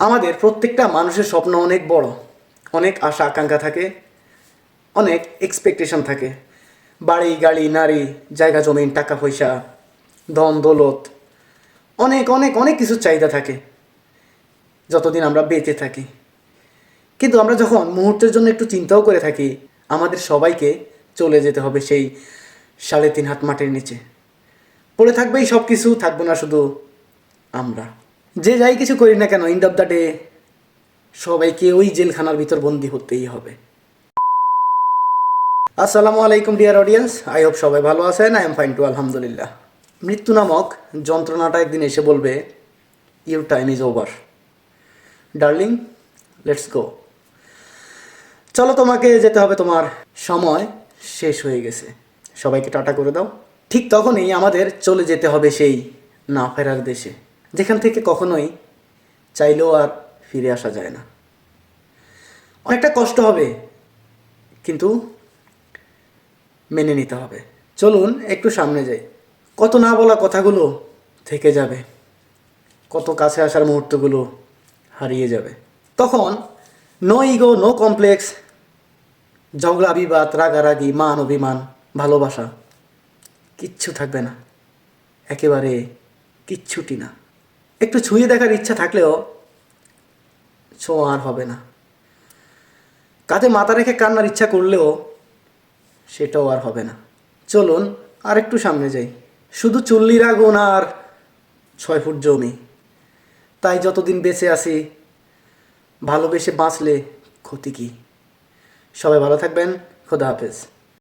আমাদের প্রত্যেকটা মানুষের স্বপ্ন অনেক বড়, অনেক আশা আকাঙ্ক্ষা থাকে, অনেক এক্সপেকটেশন থাকে। বাড়ি গাড়ি নারী জায়গা জমিন টাকা পয়সা ধন দৌলত অনেক অনেক অনেক কিছু চাহিদা থাকে যতদিন আমরা বেঁচে থাকি। কিন্তু আমরা যখন মুহূর্তের জন্য একটু চিন্তাও করে থাকি, আমাদের সবাইকে চলে যেতে হবে সেই 3.5 হাত মাটির নিচে। পড়ে থাকবেই সব কিছু, থাকবো না শুধু আমরা। যে যাই কিছু করি না কেন, এন্ড অফ দ্য ডে সবাইকে ওই জেলখানার ভিতর বন্দি হতেই হবে। আসসালামু আলাইকুম ডিয়ার অডিয়েন্স, আই হোপ সবাই ভালো আছেন। আই এম ফাইন টু, আলহামদুলিল্লাহ। মৃত্যু নামক যন্ত্রণাটা একদিন এসে বলবে, your time is over darling, let's go. চলো, তোমাকে যেতে হবে, তোমার সময় শেষ হয়ে গেছে, সবাইকে টাটা করে দাও। ঠিক তখনই আমাদের চলে যেতে হবে সেই না ফেরার দেশে, যেখান থেকে কখনোই চাইলেও আর ফিরে আসা যায় না। অনেকটা কষ্ট হবে, কিন্তু মেনে নিতে হবে। চলুন একটু সামনে যাই। কত না বলা কথাগুলো থেকে যাবে, কত কাছে আসার মুহূর্তগুলো হারিয়ে যাবে। তখন নো ইগো, নো কমপ্লেক্স, ঝগড়া বিবাদ, রাগারাগি, মান অভিমান, ভালোবাসা কিচ্ছু থাকবে না, একেবারে কিচ্ছুটি না। একটু ছুঁয়ে দেখার ইচ্ছা থাকলেও ছোঁয়া আর হবে না। কাঁধে মাথা রেখে কান্নার ইচ্ছা করলেও সেটাও আর হবে না। চলুন আর একটু সামনে যাই। শুধু চুল্লির আগুন আর 6 ফুট জমি। তাই যতদিন বেঁচে আছি, ভালোবেসে বাঁচলে ক্ষতি কী? সবাই ভালো থাকবেন। খোদা হাফেজ।